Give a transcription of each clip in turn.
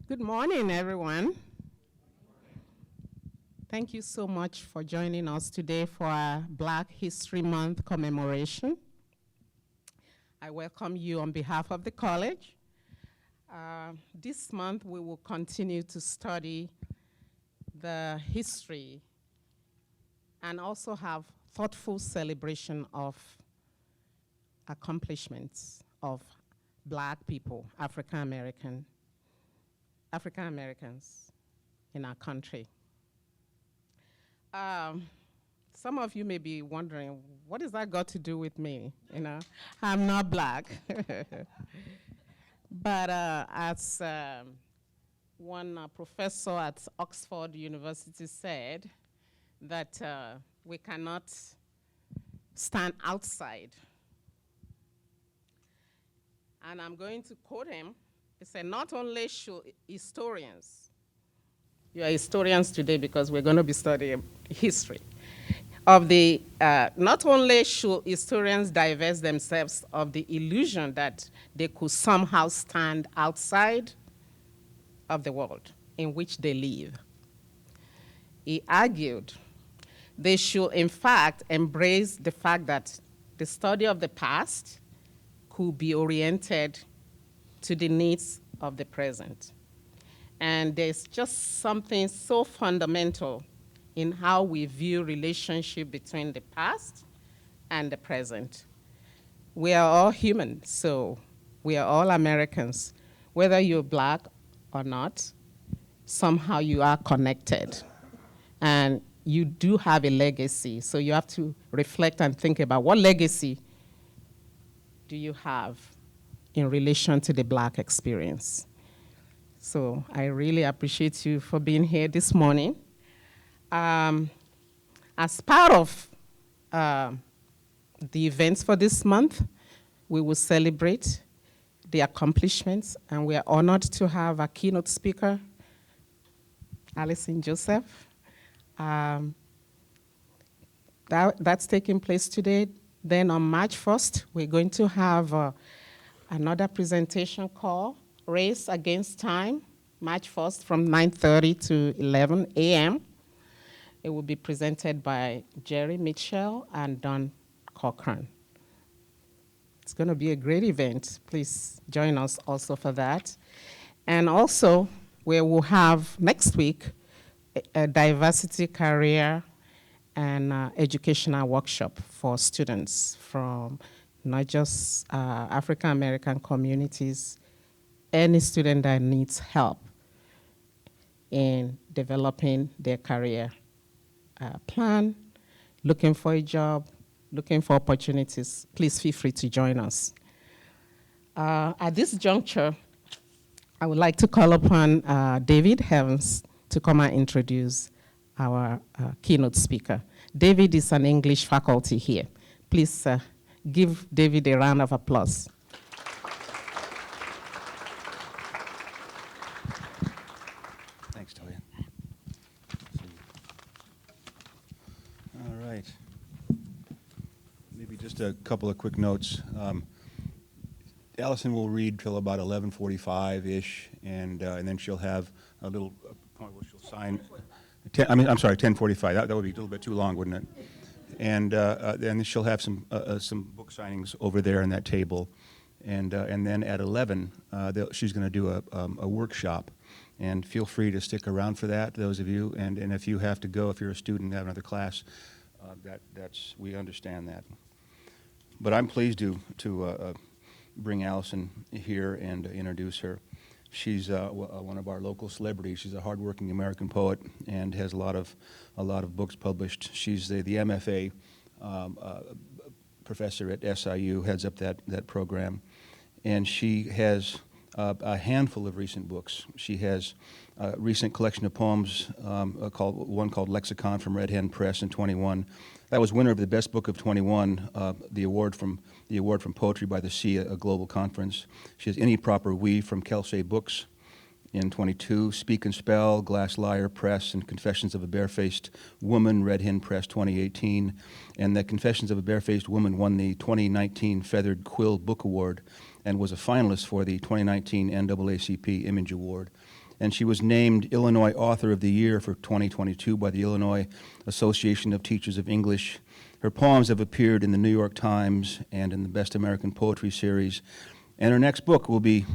Good morning, everyone. Thank you so much for joining us today for our Black History Month commemoration. I welcome you on behalf of the college. This month, we will continue to study the history and also have thoughtful celebration of accomplishments of Black people, African Americans in our country. Some of you may be wondering, what has that got to do with me? I'm not Black. But as one professor at Oxford University said, that we cannot stand outside. And I'm going to quote him. He said, not only should historians, you are historians today because we're going to be studying history, not only should historians divest themselves of the illusion that they could somehow stand outside of the world in which they live. He argued they should, in fact, embrace the fact that the study of the past could be oriented to the needs of the present. And there's just something so fundamental in how we view relationship between the past and the present. We are all human, so we are all Americans. Whether you're Black or not, somehow you are connected. And you do have a legacy, so you have to reflect and think about what legacy do you have in relation to the Black experience. So I really appreciate you for being here this morning. As part of the events for this month, we will celebrate the accomplishments, and we are honored to have a keynote speaker, Allison Joseph. That's taking place today. Then on March 1st, we're going to have another presentation called Race Against Time, March 1st from 9:30 to 11 a.m. It will be presented by Jerry Mitchell and Don Cochran. It's going to be a great event. Please join us also for that. And also, we will have next week a diversity career and educational workshop for students from not just African American communities, any student that needs help in developing their career plan, looking for a job, looking for opportunities. Please feel free to join us. At this juncture, I would like to call upon David Heavens to come and introduce our keynote speaker. David is an English faculty here. Please give David a round of applause. Thanks, Toya. All right. Maybe just a couple of quick notes. Allison will read till about 11:45-ish, and then she'll have a little point where she'll sign. 10:45. That would be a little bit too long, wouldn't it? And then she'll have some book signings over there on that table, and then at 11, she's going to do a workshop. And feel free to stick around for that, those of you. And if you have to go, if you're a student and have another class, we understand that. But I'm pleased to bring Allison here and introduce her. She's one of our local celebrities. She's a hardworking American poet and has a lot of books published. She's the MFA professor at SIU, heads up that program, and she has a handful of recent books. She has a recent collection of poems called Lexicon from Red Hen Press in 21. That was winner of the best book of 21, the award from Poetry by the Sea, a global conference. She has Any Proper We from Kelsey Books in 22, Speak and Spell, Glass Liar Press, and Confessions of a Barefaced Woman, Red Hen Press 2018. And the Confessions of a Barefaced Woman won the 2019 Feathered Quill Book Award and was a finalist for the 2019 NAACP Image Award. and she was named Illinois Author of the Year for 2022 by the Illinois Association of Teachers of English. Her poems have appeared in the New York Times and in the Best American Poetry series, and her next book will be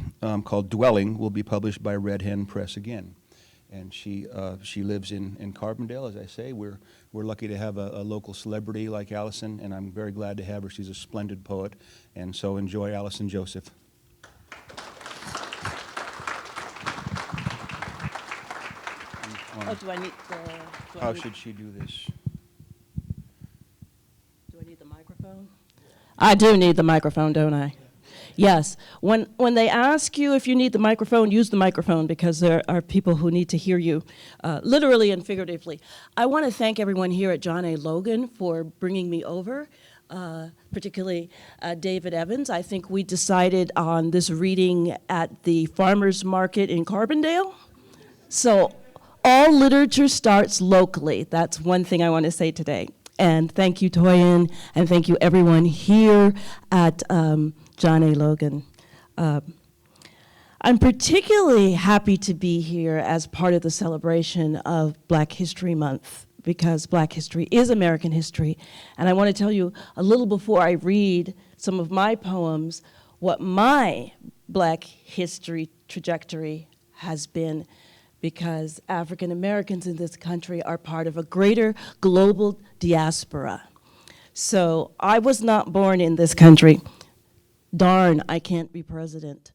called Dwelling, will be published by Red Hen Press again. And she lives in Carbondale, as I say. We're lucky to have a local celebrity like Allison, and I'm very glad to have her. She's a splendid poet, and so enjoy Allison Joseph. Oh, do I need the... How should she do this? Do I need the microphone? I do need the microphone, don't I? Yes. When they ask you if you need the microphone, use the microphone, because there are people who need to hear you, literally and figuratively. I want to thank everyone here at John A. Logan for bringing me over, particularly David Evans. I think we decided on this reading at the farmers market in Carbondale. So all literature starts locally. That's one thing I want to say today. And thank you, Toyin, and thank you everyone here at John A. Logan. I'm particularly happy to be here as part of the celebration of Black History Month, because Black history is American history. And I want to tell you a little before I read some of my poems what my Black history trajectory has been, because African Americans in this country are part of a greater global diaspora. So I was not born in this country. Darn, I can't be president.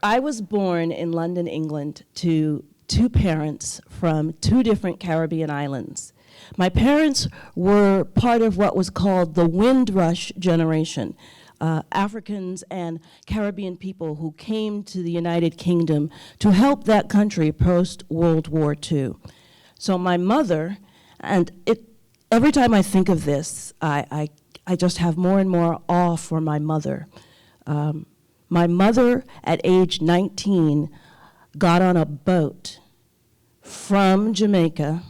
I was born in London, England, to two parents from two different Caribbean islands. My parents were part of what was called the Windrush generation, Africans and Caribbean people who came to the United Kingdom to help that country post-World War II. So my mother, and every time I think of this, I just have more and more awe for my mother. My mother, at age 19, got on a boat from Jamaica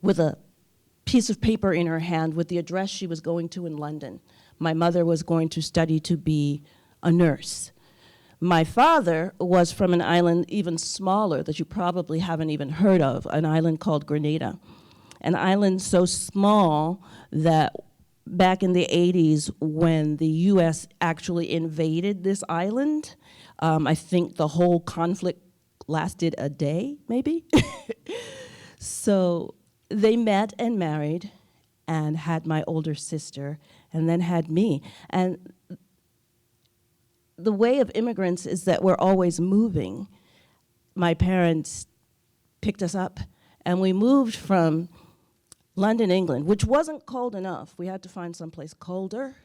with a piece of paper in her hand with the address she was going to in London. My mother was going to study to be a nurse. My father was from an island even smaller that you probably haven't even heard of, an island called Grenada. An island so small that back in the 80s, when the US actually invaded this island, I think the whole conflict lasted a day, maybe? So they met and married and had my older sister and then had me. And the way of immigrants is that we're always moving. My parents picked us up and we moved from London, England, which wasn't cold enough. We had to find someplace colder.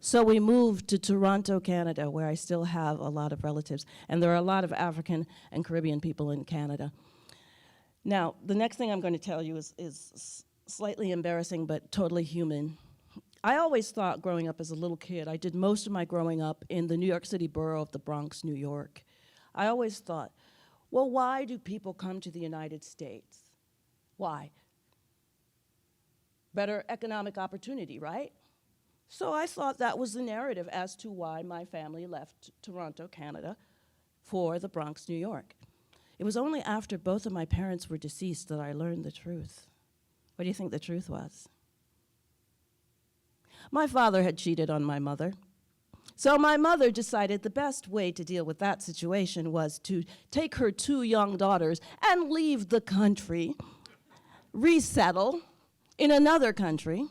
So we moved to Toronto, Canada, where I still have a lot of relatives. And there are a lot of African and Caribbean people in Canada. Now, the next thing I'm going to tell you is slightly embarrassing, but totally human. I always thought growing up as a little kid, I did most of my growing up in the New York City borough of the Bronx, New York. I always thought, well, why do people come to the United States? Why? Better economic opportunity, right? So I thought that was the narrative as to why my family left Toronto, Canada, for the Bronx, New York. It was only after both of my parents were deceased that I learned the truth. What do you think the truth was? My father had cheated on my mother. So my mother decided the best way to deal with that situation was to take her two young daughters and leave the country, resettle in another country.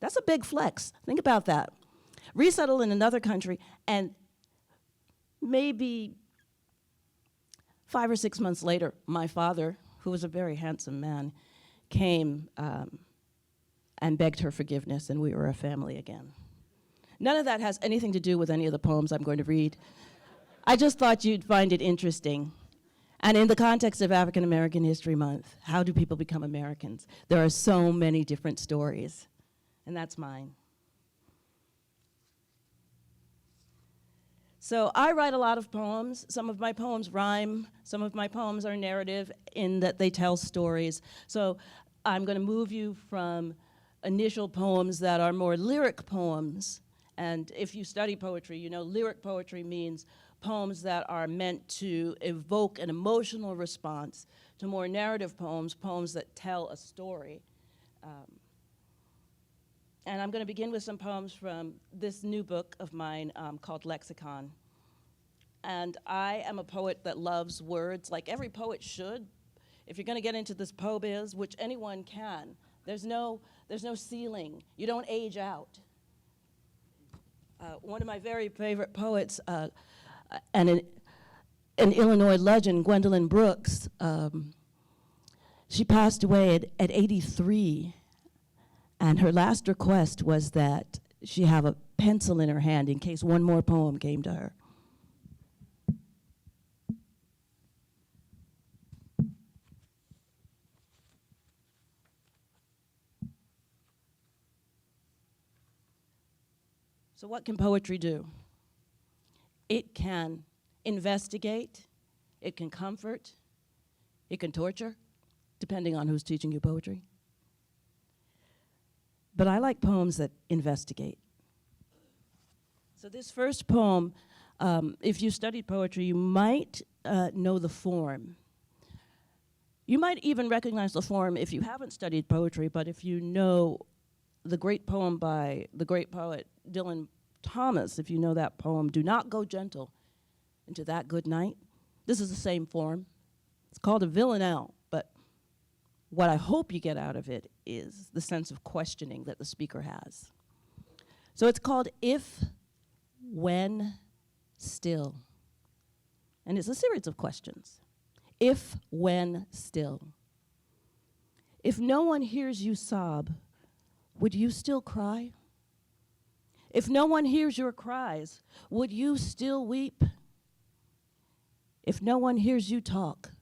That's a big flex. Think about that. Resettle in another country, and maybe 5 or 6 months later, my father, who was a very handsome man, came and begged her forgiveness, and we were a family again. None of that has anything to do with any of the poems I'm going to read. I just thought you'd find it interesting. And in the context of African American History Month, how do people become Americans? There are so many different stories, and that's mine. So I write a lot of poems. Some of my poems rhyme. Some of my poems are narrative in that they tell stories. So I'm going to move you from initial poems that are more lyric poems And if you study poetry, you know lyric poetry means poems that are meant to evoke an emotional response, to more narrative poems, poems that tell a story. And I'm going to begin with some poems from this new book of mine called Lexicon. And I am a poet that loves words, like every poet should. If you're going to get into this po-biz, which anyone can, there's no ceiling. You don't age out. One of my very favorite poets, and an Illinois legend, Gwendolyn Brooks, she passed away at 83, and her last request was that she have a pencil in her hand in case one more poem came to her. So what can poetry do? It can investigate, it can comfort, it can torture, depending on who's teaching you poetry. But I like poems that investigate. So this first poem, if you studied poetry, you might know the form. You might even recognize the form if you haven't studied poetry, but if you know the great poem by the great poet Dylan Thomas, if you know that poem, "Do not go gentle into that good night." This is the same form. It's called a villanelle, but what I hope you get out of it is the sense of questioning that the speaker has. So it's called If, When, Still. And it's a series of questions. If, when, still. If no one hears you sob, would you still cry? If no one hears your cries, would you still weep? If no one hears you talk,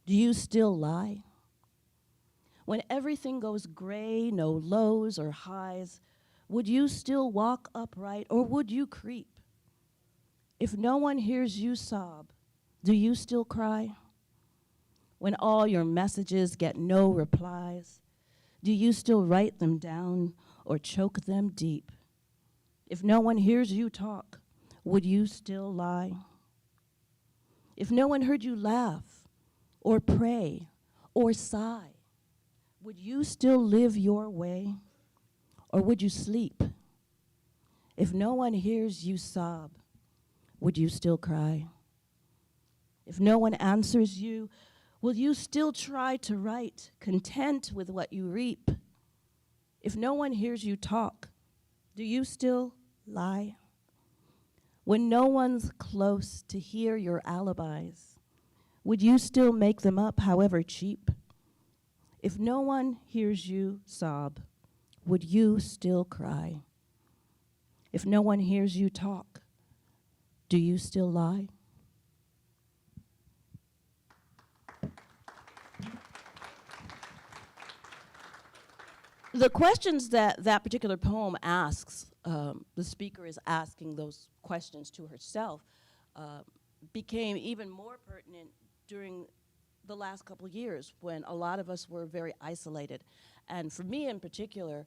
do you still lie? When everything goes gray, no lows or highs, would you still walk upright or would you creep? If no one hears you sob, do you still cry? When all your messages get no replies, do you still write them down or choke them deep? If no one hears you talk, would you still lie? If no one heard you laugh or pray or sigh, would you still live your way or would you sleep? If no one hears you sob, would you still cry? If no one answers you, will you still try to write, content with what you reap? If no one hears you talk, do you still lie? When no one's close to hear your alibis, would you still make them up, however cheap? If no one hears you sob, would you still cry? If no one hears you talk, do you still lie? The questions that that particular poem asks, the speaker is asking those questions to herself, became even more pertinent during the last couple of years when a lot of us were very isolated. And for me in particular,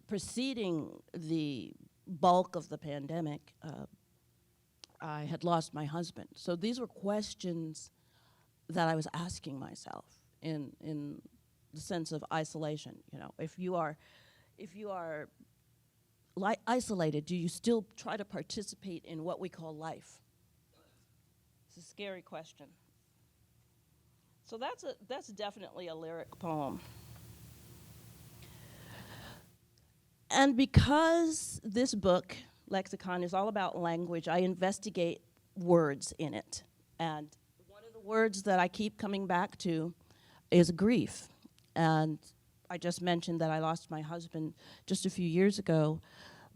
preceding the bulk of the pandemic, I had lost my husband. So these were questions that I was asking myself in the sense of isolation. You know, if you are isolated, do you still try to participate in what we call life? It's a scary question. So that's definitely a lyric poem. And because this book, Lexicon, is all about language, I investigate words in it. And one of the words that I keep coming back to is grief. And I just mentioned that I lost my husband just a few years ago,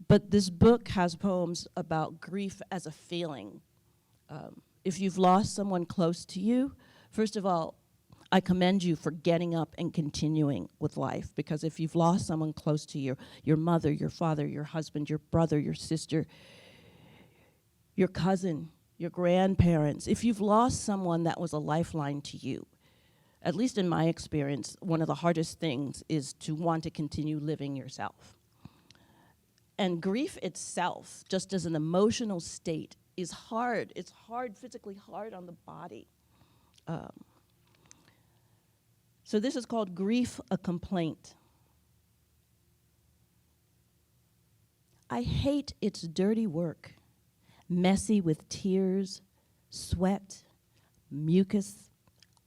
but this book has poems about grief as a feeling. If you've lost someone close to you, first of all, I commend you for getting up and continuing with life, because if you've lost someone close to you, your mother, your father, your husband, your brother, your sister, your cousin, your grandparents, if you've lost someone that was a lifeline to you, at least in my experience, one of the hardest things is to want to continue living yourself. And grief itself, just as an emotional state, is hard. It's hard, physically hard on the body. So this is called Grief, a Complaint. I hate its dirty work, messy with tears, sweat, mucus,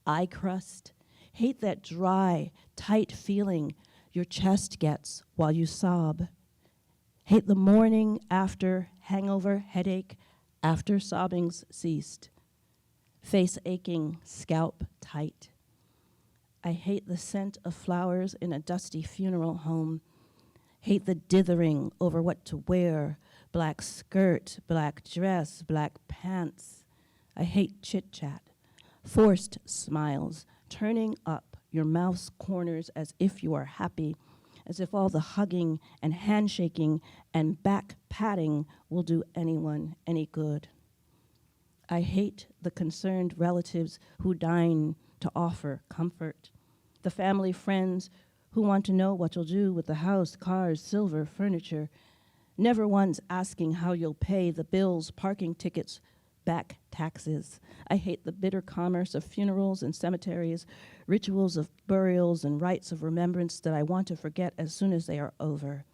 eye crust. Hate that dry, tight feeling your chest gets while you sob. Hate the morning after hangover, headache, after sobbing's ceased. Face aching, scalp tight. I hate the scent of flowers in a dusty funeral home. Hate the dithering over what to wear, black skirt, black dress, black pants. I hate chit-chat, forced smiles, turning up your mouth's corners as if you are happy, as if all the hugging and handshaking and back patting will do anyone any good. I hate the concerned relatives who deign to offer comfort, the family friends who want to know what you'll do with the house, cars, silver, furniture, never once asking how you'll pay the bills, parking tickets, back taxes. I hate the bitter commerce of funerals and cemeteries, rituals of burials and rites of remembrance that I want to forget as soon as they are over.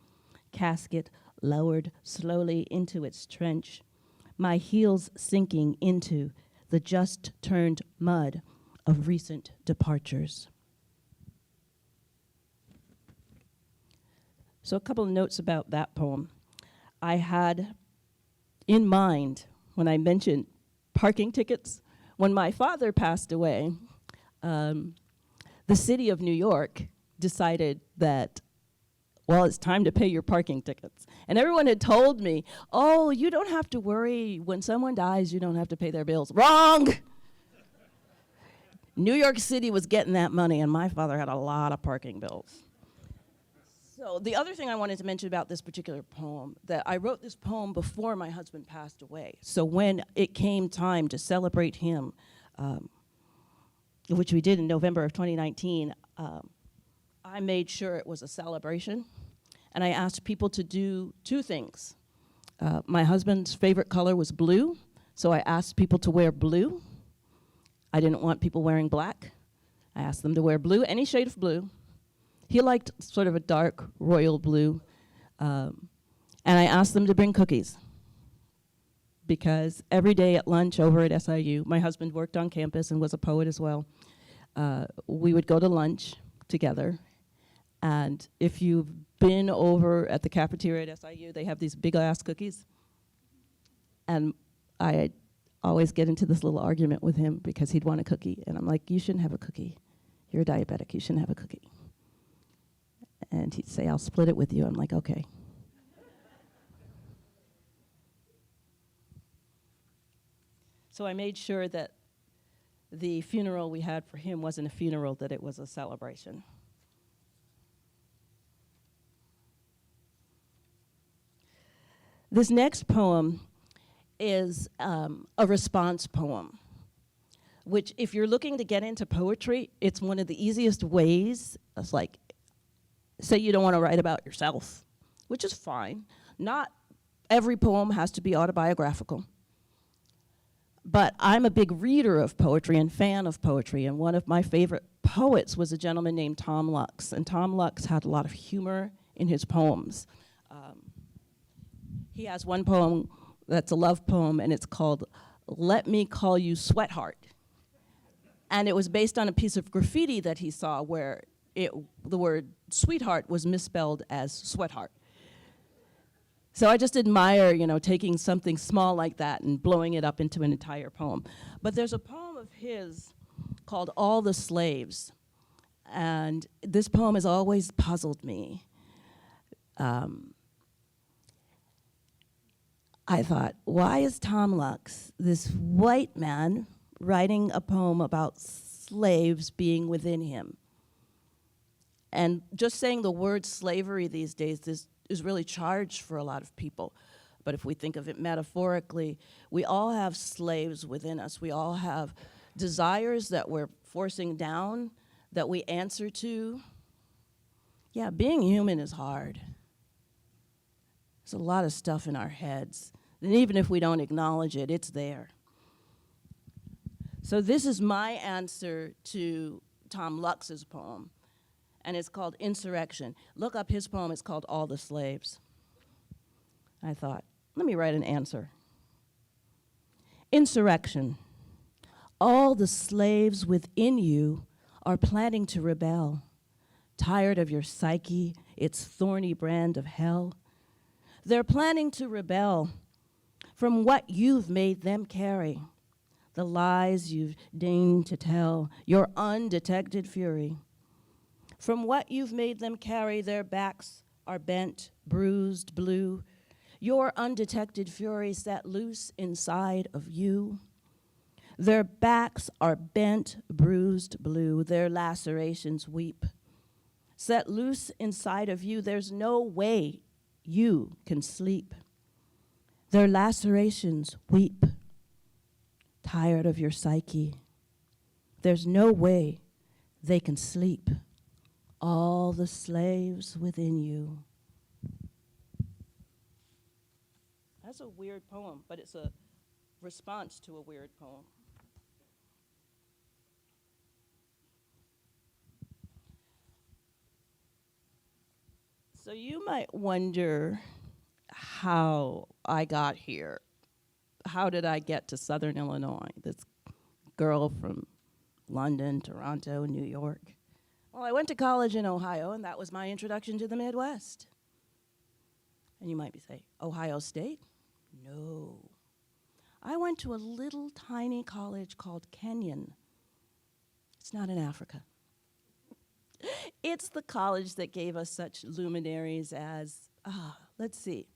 Casket lowered slowly into its trench, my heels sinking into the just turned mud of recent departures. So a couple of notes about that poem. I had in mind, when I mentioned parking tickets, when my father passed away, the city of New York decided that, well, it's time to pay your parking tickets. And everyone had told me, oh, you don't have to worry. When someone dies, you don't have to pay their bills. Wrong! New York City was getting that money, and my father had a lot of parking bills. So the other thing I wanted to mention about this particular poem, that I wrote this poem before my husband passed away. So when it came time to celebrate him, which we did in November of 2019, I made sure it was a celebration. And I asked people to do two things. My husband's favorite color was blue, so I asked people to wear blue. I didn't want people wearing black. I asked them to wear blue, any shade of blue. He liked sort of a dark royal blue. And I asked them to bring cookies. Because every day at lunch over at SIU, my husband worked on campus and was a poet as well. We would go to lunch together. And if you've been over at the cafeteria at SIU, they have these big-ass cookies. And I always get into this little argument with him because he'd want a cookie. And I'm like, you shouldn't have a cookie. You're a diabetic. You shouldn't have a cookie. And he'd say, I'll split it with you. I'm like, okay. So I made sure that the funeral we had for him wasn't a funeral, that it was a celebration. This next poem is a response poem, which if you're looking to get into poetry, it's one of the easiest ways. It's like, say you don't want to write about yourself, which is fine. Not every poem has to be autobiographical. But I'm a big reader of poetry and fan of poetry, and one of my favorite poets was a gentleman named Tom Lux, and Tom Lux had a lot of humor in his poems. He has one poem that's a love poem, and it's called Let Me Call You Sweatheart. And it was based on a piece of graffiti that he saw where the word sweetheart was misspelled as sweatheart. So I just admire, taking something small like that and blowing it up into an entire poem. But there's a poem of his called All the Slaves. And this poem has always puzzled me. I thought, why is Tom Lux, this white man, writing a poem about slaves being within him? And just saying the word slavery these days is really charged for a lot of people. But if we think of it metaphorically, we all have slaves within us. We all have desires that we're forcing down, that we answer to. Yeah, being human is hard. It's a lot of stuff in our heads. And even if we don't acknowledge it, it's there. So this is my answer to Tom Lux's poem, and it's called Insurrection. Look up his poem, it's called All the Slaves. I thought, let me write an answer. Insurrection. All the slaves within you are planning to rebel, tired of your psyche, its thorny brand of hell. They're planning to rebel from what you've made them carry, the lies you've deigned to tell, your undetected fury. From what you've made them carry, their backs are bent, bruised, blue. Your undetected fury set loose inside of you. Their backs are bent, bruised, blue. Their lacerations weep. Set loose inside of you, there's no way you can sleep. Their lacerations weep. Tired of your psyche. There's no way they can sleep. All the slaves within you. That's a weird poem, but it's a response to a weird poem. So you might wonder how I got here. How did I get to Southern Illinois? This girl from London, Toronto, New York. Well, I went to college in Ohio, and that was my introduction to the Midwest. And you might be saying, Ohio State? No. I went to a little tiny college called Kenyon. It's not in Africa. It's the college that gave us such luminaries as, let's see,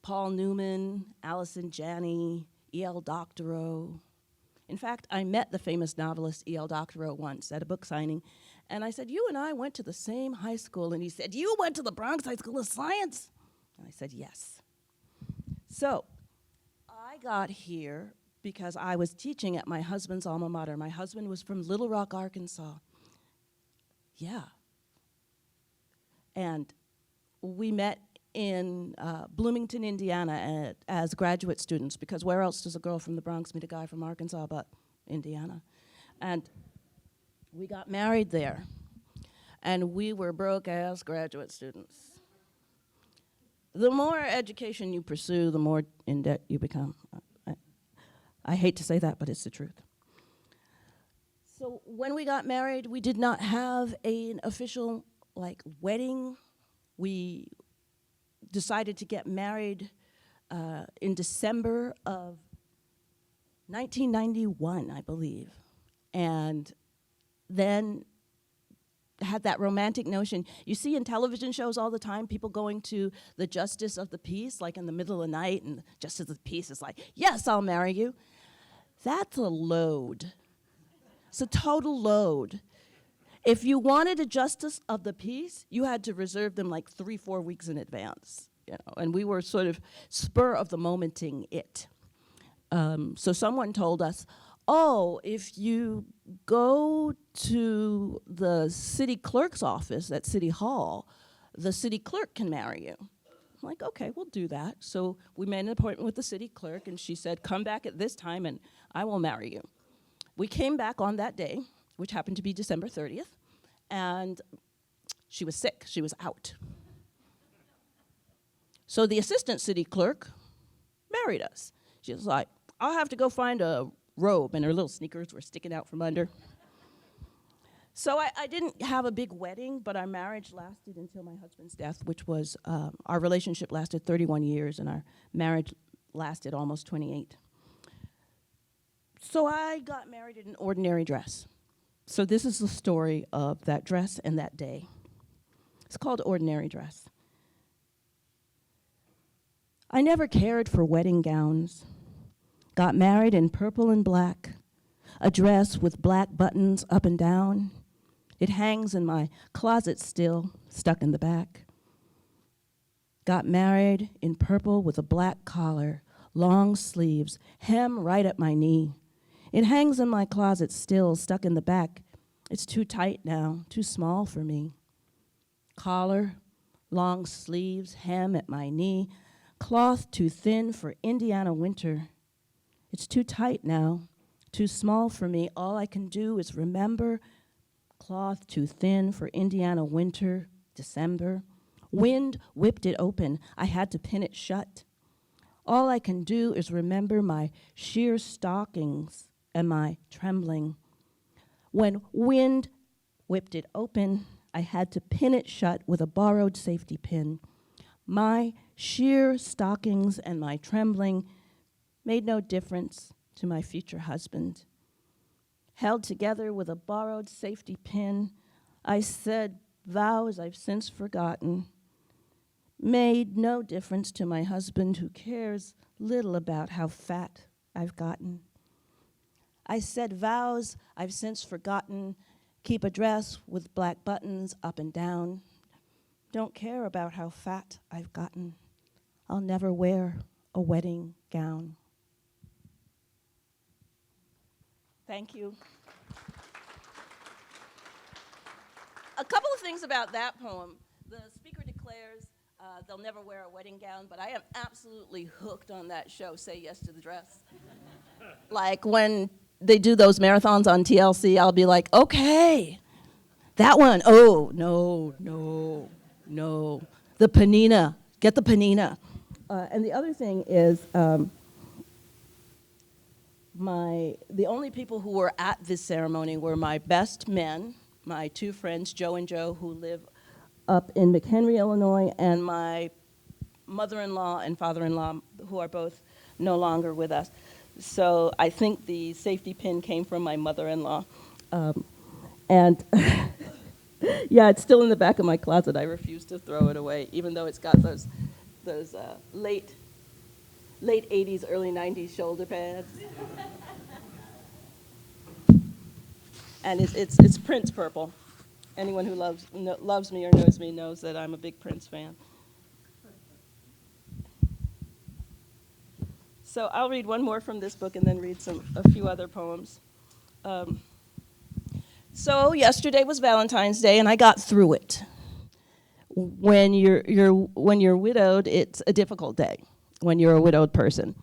Paul Newman, Allison Janney, E.L. Doctorow. In fact, I met the famous novelist E.L. Doctorow once at a book signing, and I said, you and I went to the same high school, and he said, you went to the Bronx High School of Science? And I said, yes. So I got here because I was teaching at my husband's alma mater. My husband was from Little Rock, Arkansas. Yeah. And we met in Bloomington, Indiana as graduate students, because where else does a girl from the Bronx meet a guy from Arkansas but Indiana? And we got married there. And we were broke-ass graduate students. The more education you pursue, the more in debt you become. I hate to say that, but it's the truth. So when we got married, we did not have an official wedding. We decided to get married in December of 1991, I believe. And then had that romantic notion. You see in television shows all the time, people going to the justice of the peace, like in the middle of the night, and the justice of the peace is like, yes, I'll marry you. That's a load. It's a total load. If you wanted a justice of the peace, you had to reserve them like 3-4 weeks in advance, and we were sort of spur of the momenting it. So someone told us, oh, if you go to the city clerk's office at City Hall, the city clerk can marry you. I'm like, okay, we'll do that. So we made an appointment with the city clerk, and she said, come back at this time, and I will marry you. We came back on that day, which happened to be December 30th, and she was sick. She was out. So the assistant city clerk married us. She was like, I'll have to go find a robe, and her little sneakers were sticking out from under. So I didn't have a big wedding, but our marriage lasted until my husband's death, which was, our relationship lasted 31 years, and our marriage lasted almost 28. So I got married in an ordinary dress. So this is the story of that dress and that day. It's called Ordinary Dress. I never cared for wedding gowns. Got married in purple and black, a dress with black buttons up and down. It hangs in my closet still, stuck in the back. Got married in purple with a black collar, long sleeves, hem right at my knee. It hangs in my closet still, stuck in the back. It's too tight now, too small for me. Collar, long sleeves, hem at my knee. Cloth too thin for Indiana winter. It's too tight now, too small for me. All I can do is remember. Cloth too thin for Indiana winter, December. Wind whipped it open. I had to pin it shut. All I can do is remember my sheer stockings and my trembling. When wind whipped it open, I had to pin it shut with a borrowed safety pin. My sheer stockings and my trembling made no difference to my future husband. Held together with a borrowed safety pin, I said vows I've since forgotten. Made no difference to my husband, who cares little about how fat I've gotten. I said vows I've since forgotten. Keep a dress with black buttons up and down. Don't care about how fat I've gotten. I'll never wear a wedding gown. Thank you. A couple of things about that poem. The speaker declares they'll never wear a wedding gown, but I am absolutely hooked on that show, Say Yes to the Dress. Like when they do those marathons on TLC, I'll be like, okay, that one. Oh, no. The panina, get the panina. And the other thing is, the only people who were at this ceremony were my best men, my two friends, Joe and Joe, who live up in McHenry, Illinois, and my mother-in-law and father-in-law, who are both no longer with us. So I think the safety pin came from my mother-in-law. And yeah, it's still in the back of my closet. I refuse to throw it away, even though it's got those late 80s, early 90s shoulder pads. And it's Prince purple. Anyone who loves me or knows me knows that I'm a big Prince fan. So I'll read one more from this book and then read a few other poems. So yesterday was Valentine's Day, and I got through it. When you're widowed, it's a difficult day when you're a widowed person.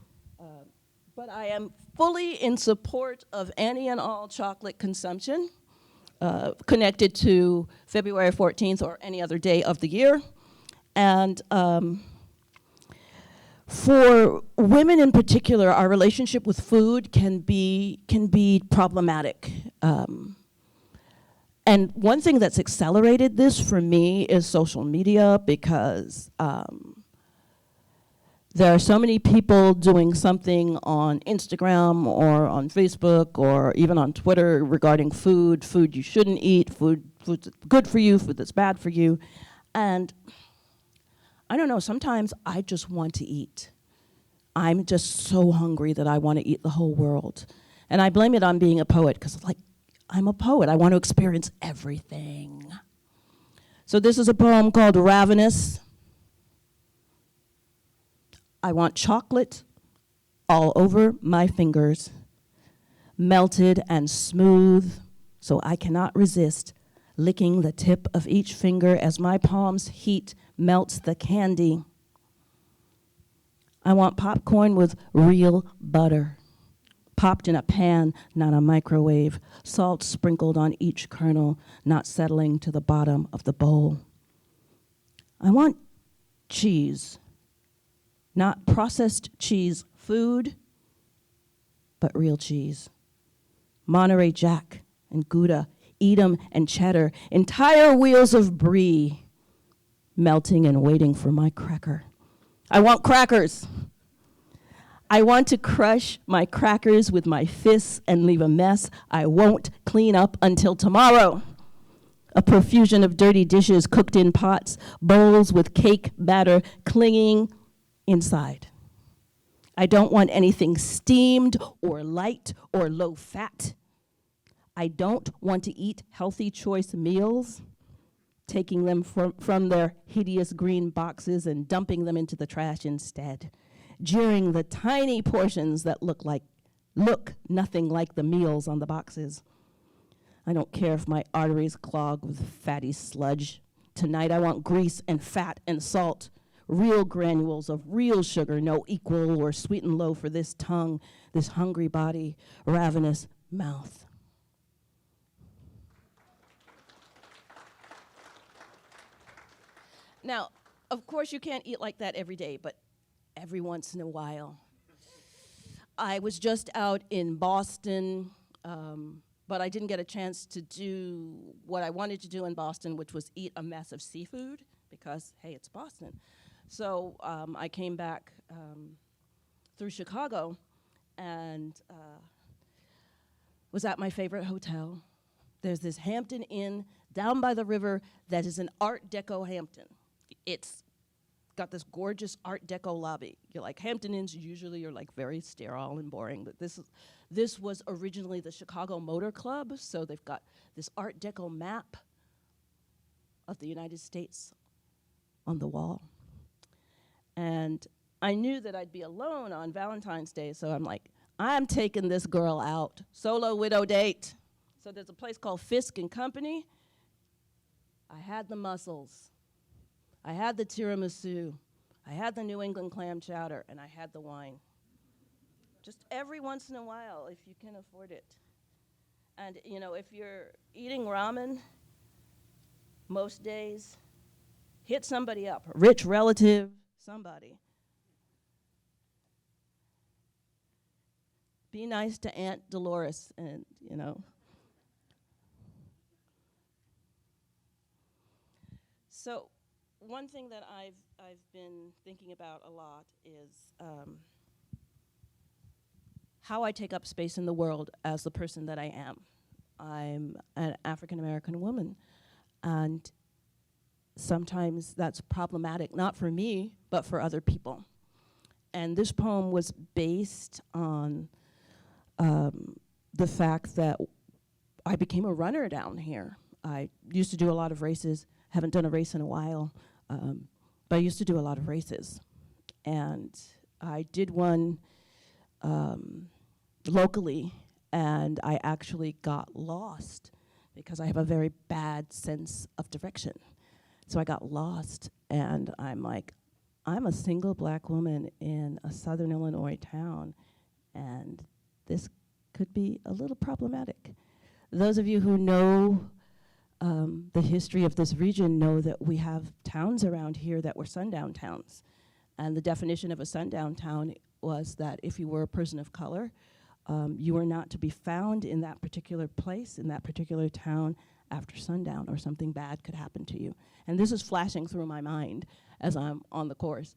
But I am fully in support of any and all chocolate consumption connected to February 14th or any other day of the year. And for women in particular, our relationship with food can be problematic. And one thing that's accelerated this for me is social media, because there are so many people doing something on Instagram or on Facebook or even on Twitter regarding food you shouldn't eat, food that's good for you, food that's bad for you. And I don't know, sometimes I just want to eat. I'm just so hungry that I want to eat the whole world. And I blame it on being a poet, because I'm a poet. I want to experience everything. So this is a poem called Ravenous. I want chocolate all over my fingers, melted and smooth, so I cannot resist licking the tip of each finger as my palm's heat melts the candy. I want popcorn with real butter, popped in a pan, not a microwave, salt sprinkled on each kernel, not settling to the bottom of the bowl. I want cheese, not processed cheese food, but real cheese. Monterey Jack and Gouda, Edam and cheddar, entire wheels of brie, melting and waiting for my cracker. I want crackers. I want to crush my crackers with my fists and leave a mess I won't clean up until tomorrow. A profusion of dirty dishes cooked in pots, bowls with cake batter clinging inside. I don't want anything steamed or light or low fat. I don't want to eat healthy choice meals, taking them from their hideous green boxes and dumping them into the trash instead, jeering the tiny portions that look nothing like the meals on the boxes. I don't care if my arteries clog with fatty sludge. Tonight I want grease and fat and salt, real granules of real sugar, no equal or sweetened low for this tongue, this hungry body, ravenous mouth. Now, of course, you can't eat like that every day, but every once in a while. I was just out in Boston, but I didn't get a chance to do what I wanted to do in Boston, which was eat a mess of seafood, because, hey, it's Boston. So I came back through Chicago and was at my favorite hotel. There's this Hampton Inn down by the river that is an Art Deco Hampton. It's got this gorgeous Art Deco lobby. You're like, Hampton Inns usually are like very sterile and boring, but this was originally the Chicago Motor Club, so they've got this Art Deco map of the United States on the wall. And I knew that I'd be alone on Valentine's Day, so I'm like, I'm taking this girl out, solo widow date. So there's a place called Fisk and Company. I had the mussels. I had the tiramisu, I had the New England clam chowder, and I had the wine. Just every once in a while, if you can afford it. And you know, if you're eating ramen most days, hit somebody up, a rich relative, somebody. Be nice to Aunt Dolores, and you know. So, one thing that I've been thinking about a lot is how I take up space in the world as the person that I am. I'm an African American woman, and sometimes that's problematic, not for me, but for other people. And this poem was based on the fact that I became a runner down here. I used to do a lot of races. Haven't done a race in a while, but I used to do a lot of races. And I did one locally, and I actually got lost because I have a very bad sense of direction. So I got lost, and I'm like, I'm a single black woman in a Southern Illinois town, and this could be a little problematic. Those of you who know the history of this region know that we have towns around here that were sundown towns. And the definition of a sundown town was that if you were a person of color, you were not to be found in that particular place, in that particular town after sundown, or something bad could happen to you. And this is flashing through my mind as I'm on the course.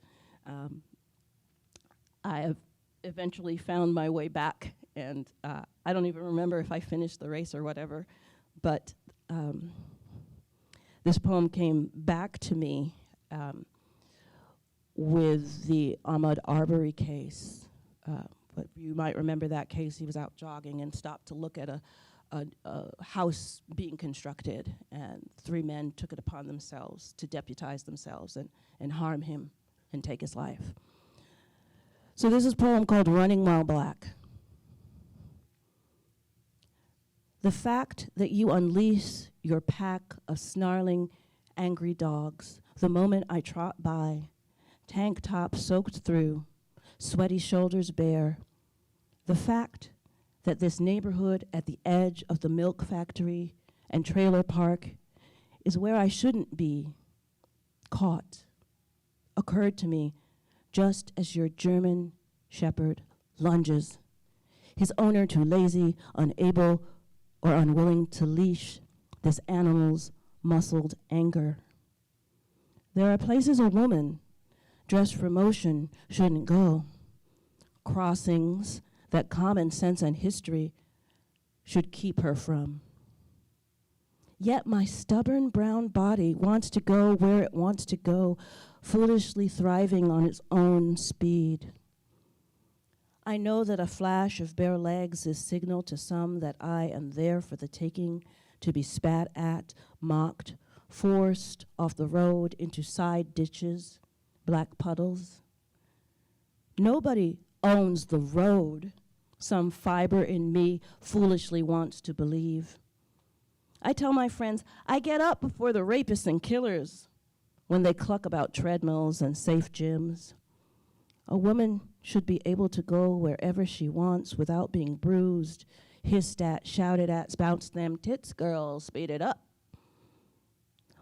I have eventually found my way back, and I don't even remember if I finished the race or whatever, but this poem came back to me with the Ahmaud Arbery case. But you might remember that case. He was out jogging and stopped to look at a house being constructed, and 3 men took it upon themselves to deputize themselves and harm him and take his life. So this is a poem called Running While Black. The fact that you unleash your pack of snarling, angry dogs the moment I trot by, tank top soaked through, sweaty shoulders bare. The fact that this neighborhood at the edge of the milk factory and trailer park is where I shouldn't be caught occurred to me just as your German shepherd lunges, his owner too lazy, unable, or unwilling to leash this animal's muscled anger. There are places a woman dressed for motion shouldn't go, crossings that common sense and history should keep her from. Yet my stubborn brown body wants to go where it wants to go, foolishly thriving on its own speed. I know that a flash of bare legs is signal to some that I am there for the taking, to be spat at, mocked, forced off the road into side ditches, black puddles. Nobody owns the road, some fiber in me foolishly wants to believe. I tell my friends, I get up before the rapists and killers. when they cluck about treadmills and safe gyms. A woman should be able to go wherever she wants without being bruised, hissed at, shouted at, bounce them tits, girl, speed it up.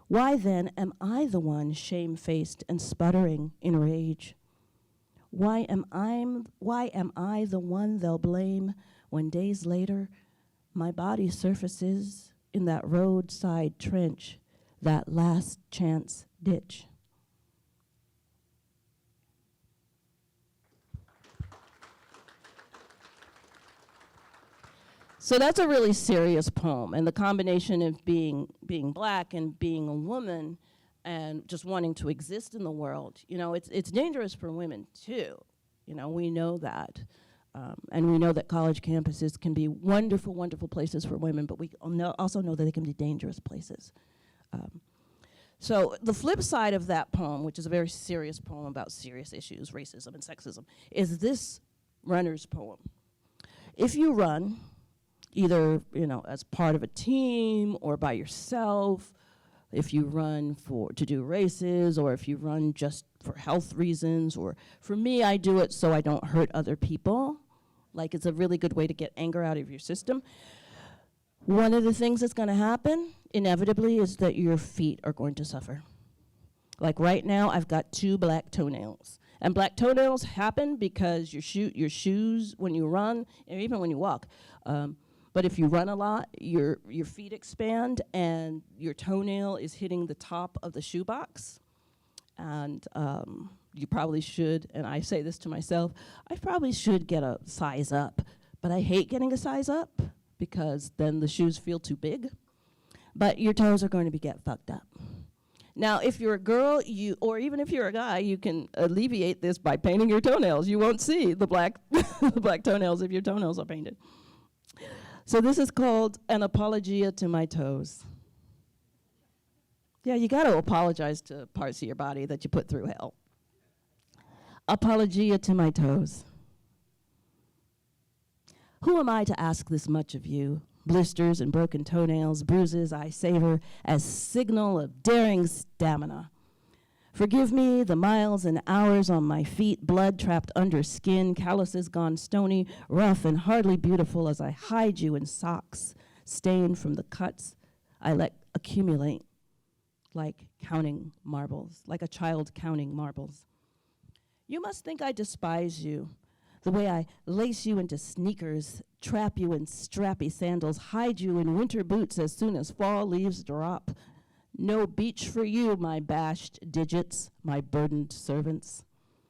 Why then am I the one shamefaced and sputtering in rage? Why am I the one they'll blame when days later my body surfaces in that roadside trench, that last chance ditch? So that's a really serious poem, and the combination of being black and being a woman and just wanting to exist in the world, you know, it's dangerous for women too. You know, we know that. And we know that college campuses can be wonderful, wonderful places for women, but we also know that they can be dangerous places. So the flip side of that poem, which is a very serious poem about serious issues, racism and sexism, is this runner's poem. If you run, either, you know, as part of a team or by yourself, if you run to do races, or if you run just for health reasons, or for me, I do it so I don't hurt other people. Like, it's a really good way to get anger out of your system. One of the things that's gonna happen, inevitably, is that your feet are going to suffer. Like right now, I've got 2 black toenails. And black toenails happen because your shoes, when you run, and even when you walk, but if you run a lot, your feet expand and your toenail is hitting the top of the shoebox. And you probably should, and I say this to myself, I probably should get a size up. But I hate getting a size up because then the shoes feel too big. But your toes are going to get fucked up. Now, if you're a girl, or even if you're a guy, you can alleviate this by painting your toenails. You won't see the black, the black toenails if your toenails are painted. So this is called An Apologia to My Toes. Yeah, you got to apologize to parts of your body that you put through hell. Apologia to my toes. Who am I to ask this much of you? Blisters and broken toenails, bruises I savor as signal of daring stamina. Forgive me the miles and hours on my feet, blood trapped under skin, calluses gone stony, rough and hardly beautiful as I hide you in socks, stained from the cuts I let accumulate, like counting marbles, like a child counting marbles. You must think I despise you, the way I lace you into sneakers, trap you in strappy sandals, hide you in winter boots as soon as fall leaves drop. No beach for you, my bashed digits, my burdened servants.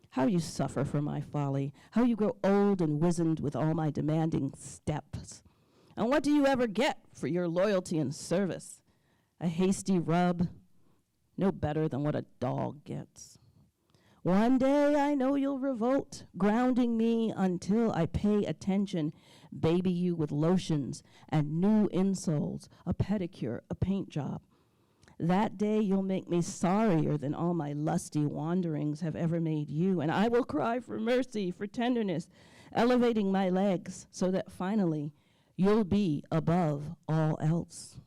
How you suffer for my folly, how you grow old and wizened with all my demanding steps. And what do you ever get for your loyalty and service? A hasty rub, no better than what a dog gets. One day I know you'll revolt, grounding me until I pay attention, baby you with lotions and new insoles, a pedicure, a paint job. That day you'll make me sorrier than all my lusty wanderings have ever made you, and I will cry for mercy, for tenderness, elevating my legs so that finally you'll be above all else.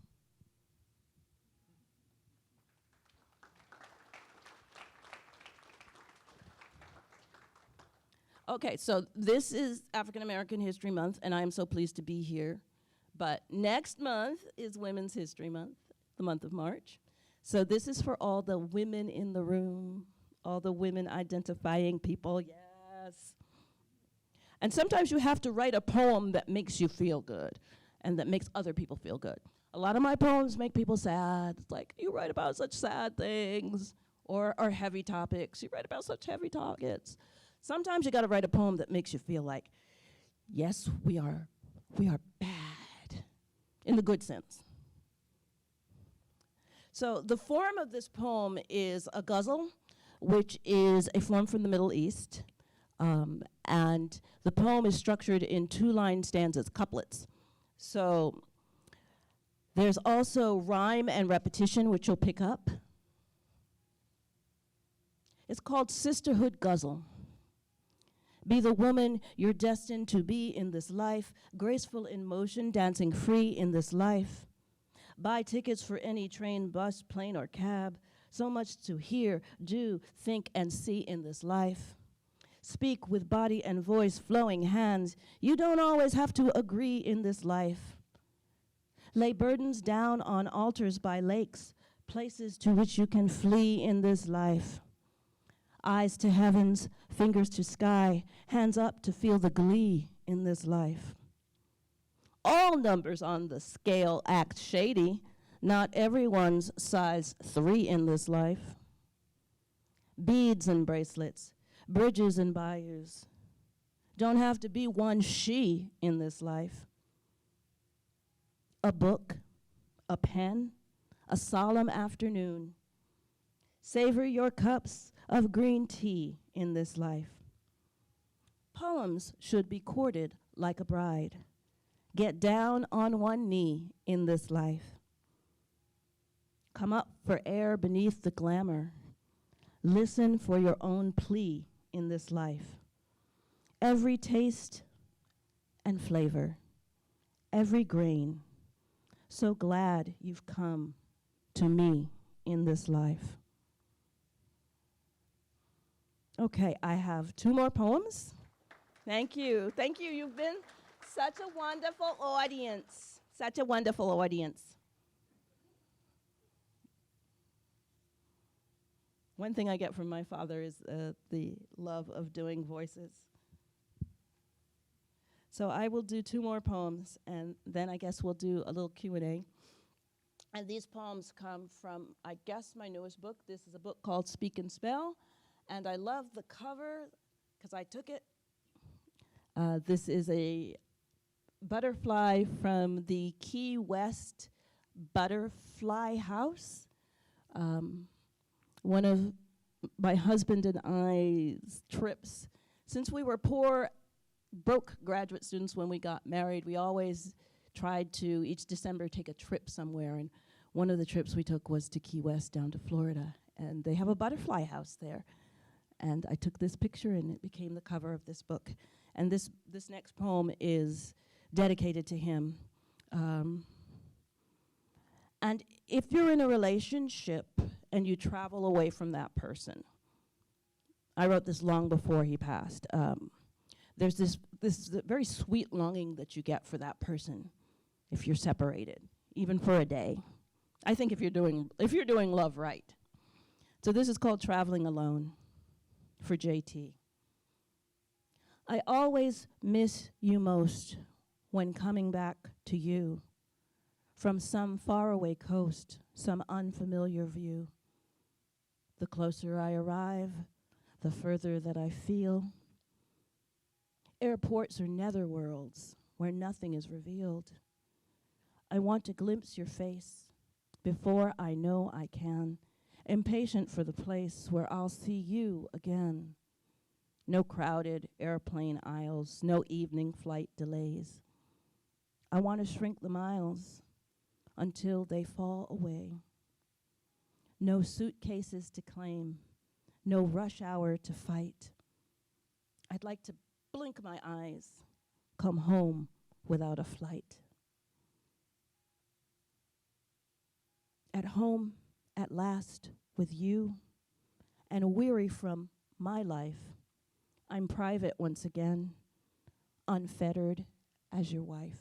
Okay, so this is African American History Month, and I am so pleased to be here. But next month is Women's History Month, the month of March. So this is for all the women in the room, all the women identifying people, yes. And sometimes you have to write a poem that makes you feel good and that makes other people feel good. A lot of my poems make people sad. It's like, you write about such sad things, or heavy topics. You write about such heavy topics. Sometimes you gotta write a poem that makes you feel like, yes, we are bad, in the good sense. So the form of this poem is a ghazal, which is a form from the Middle East. And the poem is structured in 2-line stanzas, couplets. So there's also rhyme and repetition, which you'll pick up. It's called Sisterhood Ghazal. Be the woman you're destined to be in this life, graceful in motion, dancing free in this life. Buy tickets for any train, bus, plane, or cab. so much to hear, do, think, and see in this life. Speak with body and voice, flowing hands. You don't always have to agree in this life. Lay burdens down on altars by lakes, places to which you can flee in this life. Eyes to heavens, fingers to sky, hands up to feel the glee in this life. All numbers on the scale act shady. Not everyone's size 3 in this life. Beads and bracelets, bridges and bayous. Don't have to be one she in this life. A book, a pen, a solemn afternoon. Savor your cups of green tea in this life. Poems should be courted like a bride. Get down on one knee in this life. Come up for air beneath the glamour. Listen for your own plea in this life. Every taste and flavor, every grain. So glad you've come to me in this life. Okay, I have 2 more poems. Thank you. Thank you. You've been such a wonderful audience. Such a wonderful audience. One thing I get from my father is the love of doing voices. So I will do 2 more poems, and then I guess we'll do a little Q&A. And these poems come from, I guess, my newest book. This is a book called Speak and Spell. And I love the cover because I took it. This is a butterfly from the Key West Butterfly House. One of my husband and I's trips, since we were poor, broke graduate students when we got married, we always tried to, each December, take a trip somewhere. And one of the trips we took was to Key West down to Florida. And they have a butterfly house there. And I took this picture, and it became the cover of this book. And this next poem is dedicated to him. And if you're in a relationship and you travel away from that person, I wrote this long before he passed. There's this very sweet longing that you get for that person if you're separated, even for a day. I think if you're doing love right. So this is called Traveling Alone for JT. I always miss you most when coming back to you from some faraway coast, some unfamiliar view. The closer I arrive, the further that I feel. Airports are netherworlds where nothing is revealed. I want to glimpse your face before I know I can, impatient for the place where I'll see you again. No crowded airplane aisles, no evening flight delays. I want to shrink the miles until they fall away. No suitcases to claim, no rush hour to fight. I'd like to blink my eyes, come home without a flight. At home, at last, with you, and weary from my life, I'm private once again, unfettered as your wife.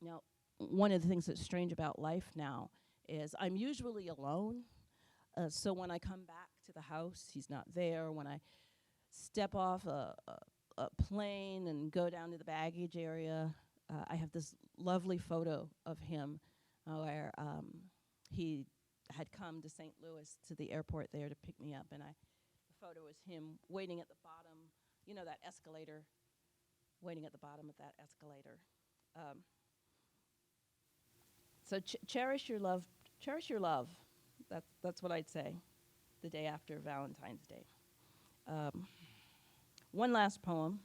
Now, one of the things that's strange about life now is I'm usually alone. So when I come back to the house, he's not there. When I step off a plane and go down to the baggage area, I have this lovely photo of him where he had come to St. Louis to the airport there to pick me up, and the photo was him waiting at the bottom, you know, that escalator, waiting at the bottom of that escalator. So cherish your love. Cherish your love. That's what I'd say the day after Valentine's Day. One last poem.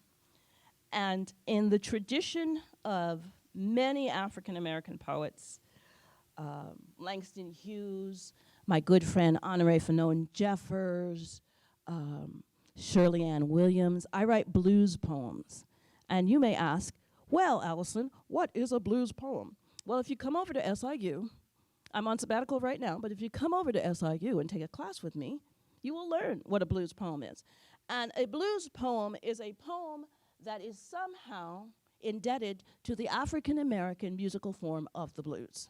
And in the tradition of many African American poets, Langston Hughes, my good friend Honoré Fanon Jeffers, Shirley Ann Williams, I write blues poems. And you may ask, well, Allison, what is a blues poem? Well, if you come over to SIU, I'm on sabbatical right now, but if you come over to SIU and take a class with me, you will learn what a blues poem is. And a blues poem is a poem that is somehow indebted to the African American musical form of the blues.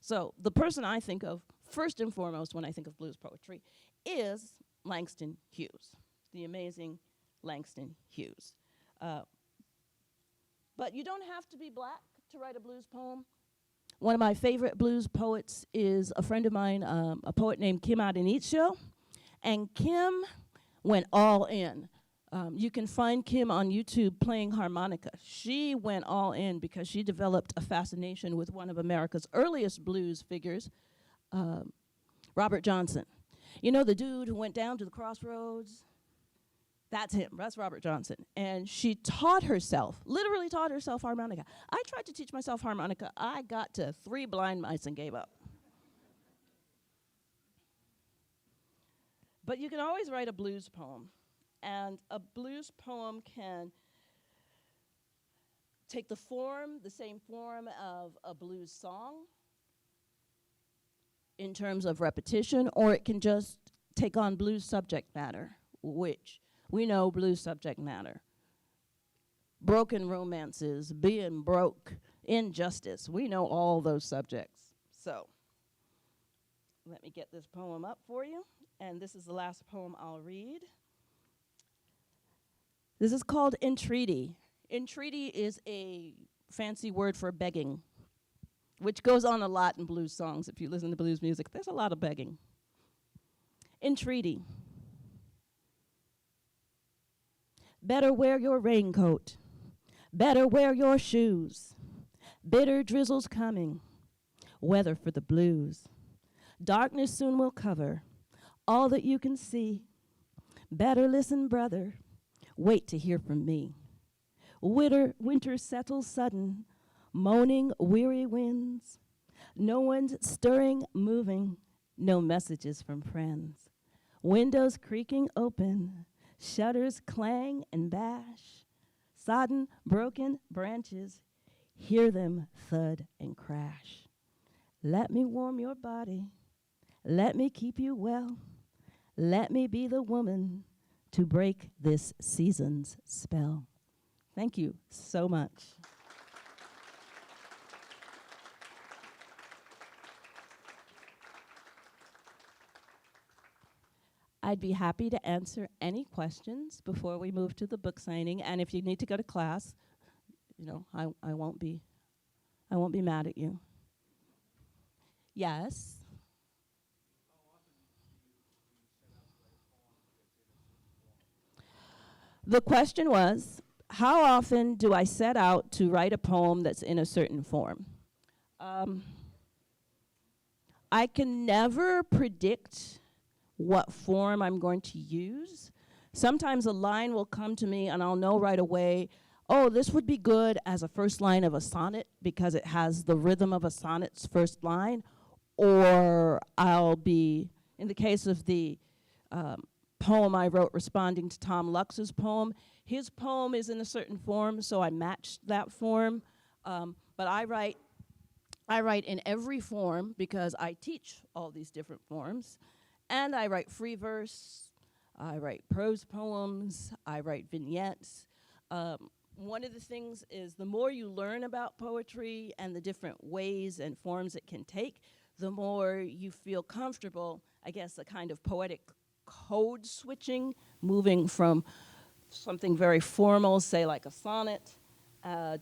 So the person I think of first and foremost when I think of blues poetry is Langston Hughes, the amazing Langston Hughes. But you don't have to be black to write a blues poem. One of my favorite blues poets is a friend of mine, a poet named Kim Adenicho. And Kim went all in. You can find Kim on YouTube playing harmonica. She went all in because she developed a fascination with one of America's earliest blues figures, Robert Johnson. You know, the dude who went down to the crossroads? That's him. That's Robert Johnson. And she taught herself, literally taught herself harmonica. I tried to teach myself harmonica. I got to 3 blind mice and gave up. But you can always write a blues poem. And a blues poem can take the same form of a blues song in terms of repetition, or it can just take on blues subject matter, which we know blues subject matter. Broken romances, being broke, injustice. We know all those subjects. So let me get this poem up for you. And this is the last poem I'll read. This is called Entreaty. Entreaty is a fancy word for begging, which goes on a lot in blues songs. If you listen to blues music, there's a lot of begging. Entreaty. Better wear your raincoat. Better wear your shoes. Bitter drizzle's coming. Weather for the blues. Darkness soon will cover all that you can see. Better listen, brother. Wait to hear from me. Winter settles sudden, moaning weary winds. No one's stirring, moving, no messages from friends. Windows creaking open, shutters clang and bash. Sodden, broken branches, hear them thud and crash. Let me warm your body, let me keep you well. Let me be the woman to break this season's spell. Thank you so much. I'd be happy to answer any questions before we move to the book signing. And if you need to go to class, you know, I won't be mad at you. Yes. The question was, how often do I set out to write a poem that's in a certain form? I can never predict what form I'm going to use. Sometimes a line will come to me and I'll know right away, oh, this would be good as a first line of a sonnet because it has the rhythm of a sonnet's first line. Or I'll be, in the case of the poem I wrote responding to Tom Lux's poem, his poem is in a certain form, so I matched that form. But I write in every form because I teach all these different forms. And I write free verse, I write prose poems, I write vignettes. One of the things is the more you learn about poetry and the different ways and forms it can take, the more you feel comfortable, I guess, a kind of poetic code switching, moving from something very formal, say like a sonnet,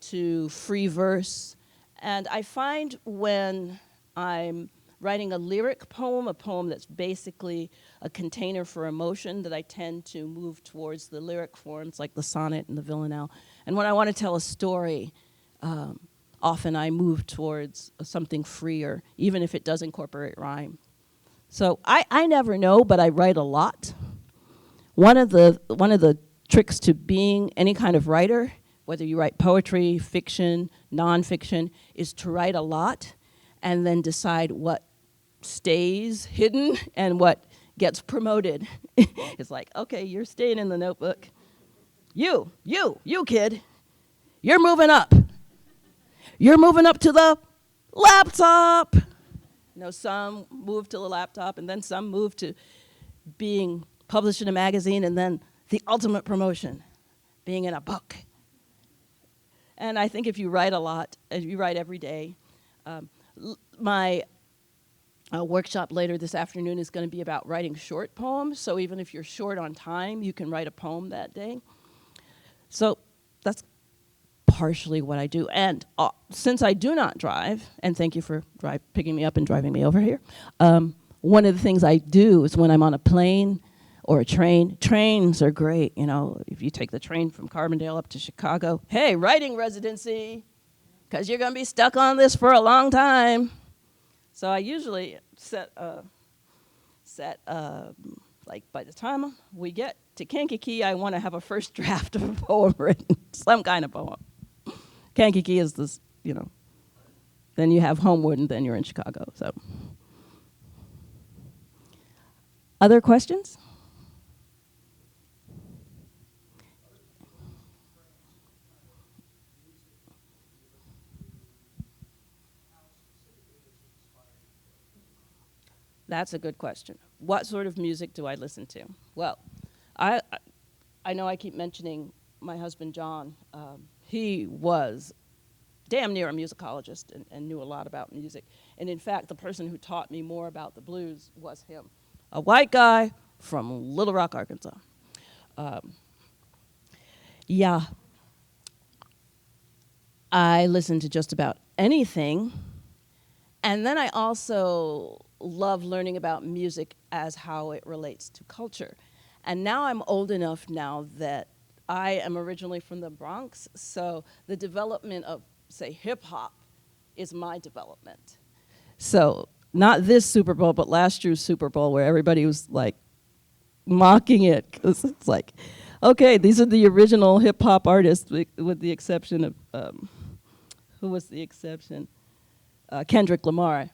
to free verse. And I find when I'm writing a lyric poem, a poem that's basically a container for emotion, that I tend to move towards the lyric forms like the sonnet and the villanelle. And when I want to tell a story, often I move towards something freer, even if it does incorporate rhyme. So I never know, but I write a lot. One of the tricks to being any kind of writer, whether you write poetry, fiction, nonfiction, is to write a lot and then decide what stays hidden and what gets promoted. It's like, okay, you're staying in the notebook. You kid, you're moving up. You're moving up to the laptop. You know, some moved to the laptop, and then some moved to being published in a magazine, and then the ultimate promotion, being in a book. And I think if you write a lot, if you write every day, my workshop later this afternoon is going to be about writing short poems. So even if you're short on time, you can write a poem that day. So that's partially what I do. And since I do not drive, and thank you for picking me up and driving me over here, one of the things I do is when I'm on a plane or a train. Trains are great, you know, if you take the train from Carbondale up to Chicago, hey, writing residency, because you're going to be stuck on this for a long time. So I usually set like by the time we get to Kankakee, I want to have a first draft of a poem written, some kind of poem. Kankakee is this, you know, then you have Homewood and then you're in Chicago, so. Other questions? That's a good question. What sort of music do I listen to? Well, I know I keep mentioning my husband, John. He was damn near a musicologist and knew a lot about music. And in fact, the person who taught me more about the blues was him, a white guy from Little Rock, Arkansas. Yeah, I listen to just about anything. And then I also love learning about music as how it relates to culture. And now I'm old enough now that I am originally from the Bronx, so the development of, say, hip hop is my development. So not this Super Bowl, but last year's Super Bowl where everybody was like mocking it, because it's like, okay, these are the original hip hop artists with the exception of, who was the exception? Kendrick Lamar.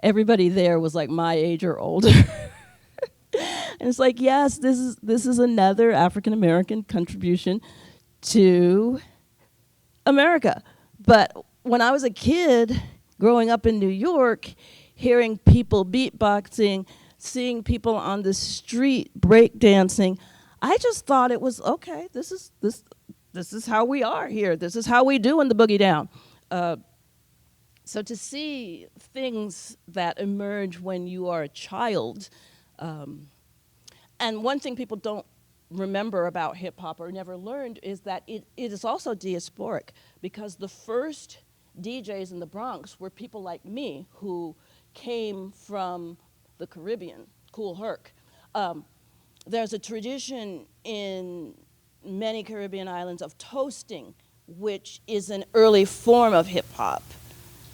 Everybody there was like my age or older. And it's like, yes, this is another African American contribution to America. But when I was a kid, growing up in New York, hearing people beatboxing, seeing people on the street breakdancing, I just thought it was okay. This is how we are here. This is how we do in the boogie down. So to see things that emerge when you are a child, and one thing people don't remember about hip hop or never learned is that it is also diasporic, because the first DJs in the Bronx were people like me who came from the Caribbean, Cool Herc. There's a tradition in many Caribbean islands of toasting, which is an early form of hip hop.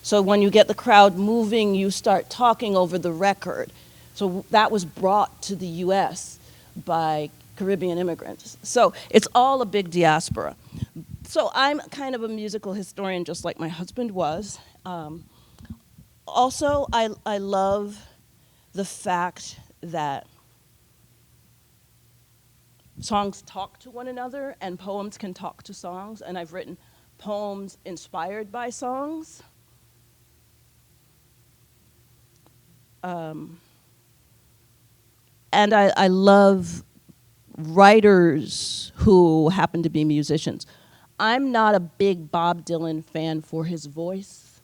So when you get the crowd moving, you start talking over the record. So that was brought to the US by Caribbean immigrants. So it's all a big diaspora. So I'm kind of a musical historian, just like my husband was. Also, I love the fact that songs talk to one another and poems can talk to songs, and I've written poems inspired by songs. And I love writers who happen to be musicians. I'm not a big Bob Dylan fan for his voice.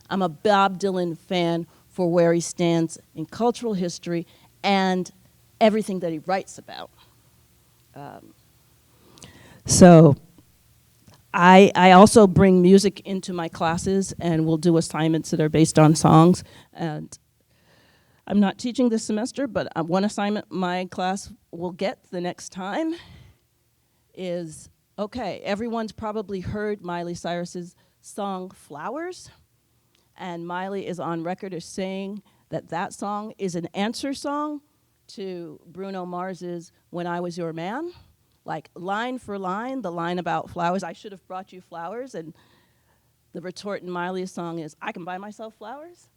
I'm a Bob Dylan fan for where he stands in cultural history and everything that he writes about. So I also bring music into my classes, and we'll do assignments that are based on songs. And I'm not teaching this semester, but one assignment my class will get the next time is, okay, everyone's probably heard Miley Cyrus's song Flowers, and Miley is on record as saying that that song is an answer song to Bruno Mars's When I Was Your Man. Like line for line, the line about flowers, I should have brought you flowers, and the retort in Miley's song is, I can buy myself flowers.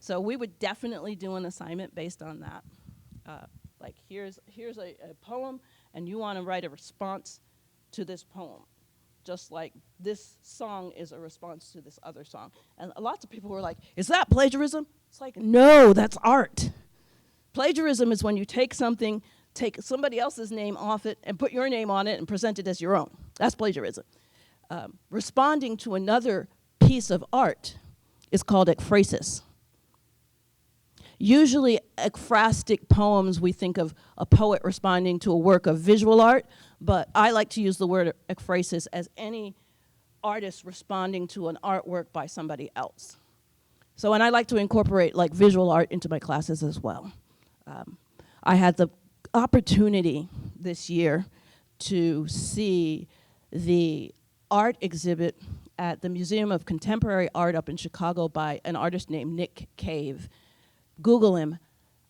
So we would definitely do an assignment based on that. Like here's a poem, and you want to write a response to this poem. just like this song is a response to this other song. And lots of people were like, is that plagiarism? It's like, no, that's art. Plagiarism is when you take something, take somebody else's name off it, and put your name on it and present it as your own. That's plagiarism. Responding to another piece of art is called ekphrasis. Usually, ekphrastic poems, we think of a poet responding to a work of visual art, but I like to use the word ekphrasis as any artist responding to an artwork by somebody else. So, and I like to incorporate like visual art into my classes as well. I had the opportunity this year to see the art exhibit at the Museum of Contemporary Art up in Chicago by an artist named Nick Cave. Google him,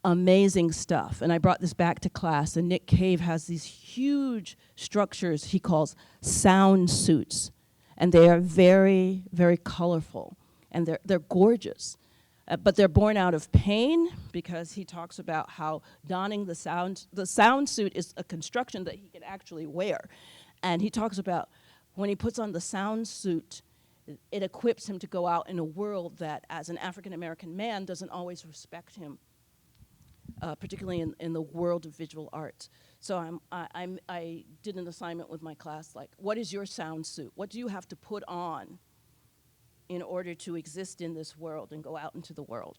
amazing stuff. And I brought this back to class, and Nick Cave has these huge structures he calls sound suits. And they are very, very colorful, and they're gorgeous. But they're born out of pain, because he talks about how donning the sound suit is a construction that he can actually wear. And he talks about when he puts on the sound suit, it equips him to go out in a world that, as an African-American man, doesn't always respect him, particularly in the world of visual arts. So I did an assignment with my class, like, what is your sound suit? What do you have to put on in order to exist in this world and go out into the world?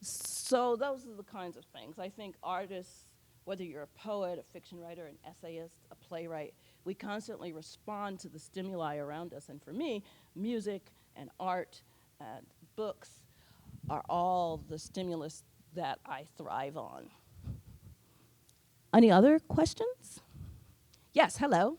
So those are the kinds of things. I think artists, whether you're a poet, a fiction writer, an essayist, a playwright, we constantly respond to the stimuli around us. And for me, music and art and books are all the stimulus that I thrive on. Any other questions? Yes, hello.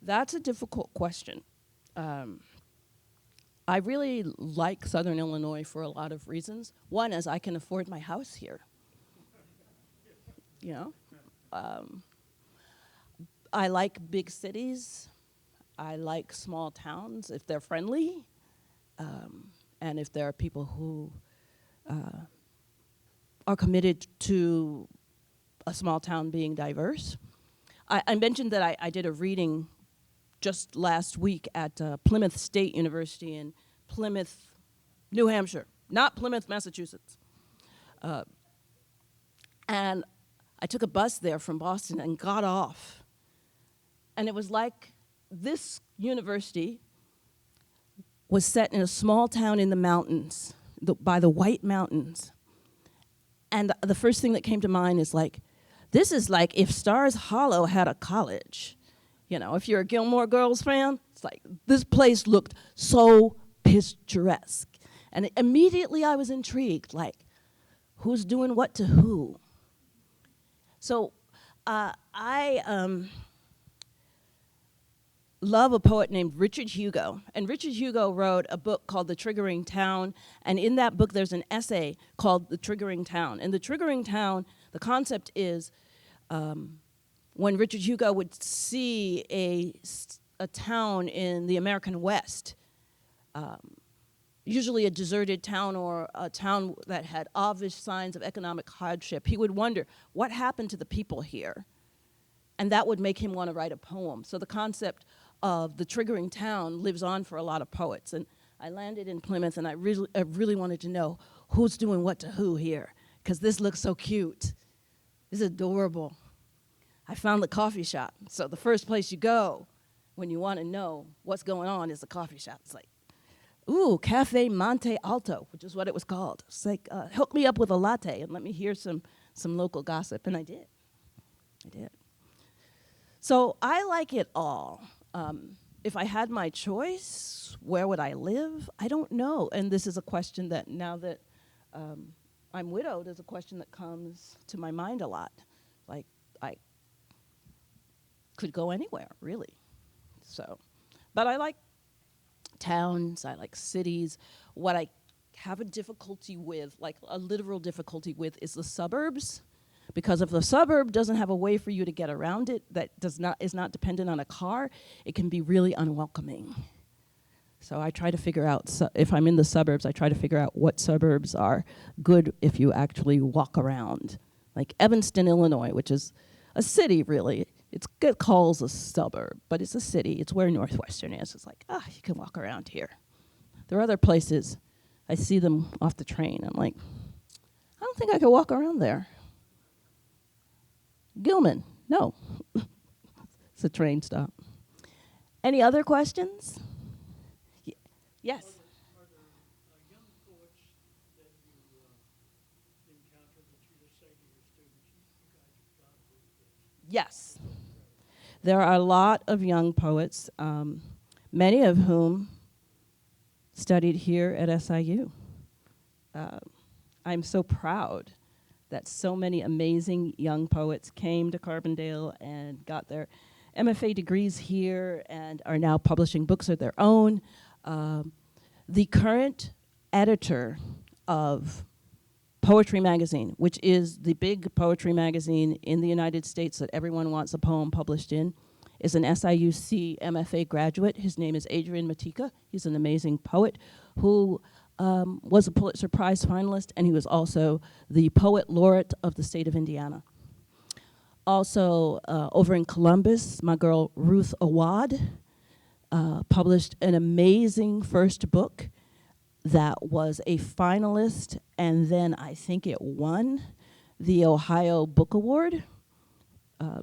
That's a difficult question. I really like Southern Illinois for a lot of reasons. One is I can afford my house here. You know? I like big cities. I like small towns if they're friendly, and if there are people who are committed to a small town being diverse. I mentioned that I did a reading just last week at Plymouth State University in Plymouth, New Hampshire, not Plymouth, Massachusetts. And I took a bus there from Boston and got off. And it was like this university was set in a small town in the mountains, by the White Mountains. And the first thing that came to mind is like, this is like if Stars Hollow had a college. You know, if you're a Gilmore Girls fan, it's like this place looked so picturesque. And immediately I was intrigued, like, who's doing what to who? So I love a poet named Richard Hugo. And Richard Hugo wrote a book called The Triggering Town. And in that book, there's an essay called The Triggering Town. And The Triggering Town, the concept is when Richard Hugo would see a town in the American West, usually a deserted town or a town that had obvious signs of economic hardship, he would wonder, what happened to the people here? And that would make him want to write a poem. So the concept of the triggering town lives on for a lot of poets. And I landed in Plymouth, and I really wanted to know who's doing what to who here, because this looks so cute. This is adorable. I found the coffee shop. So the first place you go when you want to know what's going on is the coffee shop. It's like, ooh, Cafe Monte Alto, which is what it was called. It's like, hook me up with a latte and let me hear some local gossip. And I did. So I like it all. If I had my choice, where would I live? I don't know. And this is a question that now that I'm widowed is a question that comes to my mind a lot. Like, I could go anywhere, really. So, but I like towns, I like cities. What I have a difficulty with, like a literal difficulty with, is the suburbs. Because if the suburb doesn't have a way for you to get around it that is not dependent on a car, it can be really unwelcoming. So I try to figure out, if I'm in the suburbs, I try to figure out what suburbs are good if you actually walk around. Like Evanston, Illinois, which is a city, really. It calls a suburb, but it's a city. It's where Northwestern is. It's like, you can walk around here. There are other places. I see them off the train. I'm like, I don't think I could walk around there. Gilman, no. It's a train stop. Any other questions? Yes. Are there young poets that you encounter that you just say to your students, you guys have got to read this? Yes. There are a lot of young poets, many of whom studied here at SIU. I'm so proud that so many amazing young poets came to Carbondale and got their MFA degrees here and are now publishing books of their own. The current editor of Poetry Magazine, which is the big poetry magazine in the United States that everyone wants a poem published in, is an SIUC MFA graduate. His name is Adrian Matika. He's an amazing poet who was a Pulitzer Prize finalist, and he was also the poet laureate of the state of Indiana. Also, over in Columbus, my girl Ruth Awad published an amazing first book that was a finalist, and then I think it won the Ohio Book Award.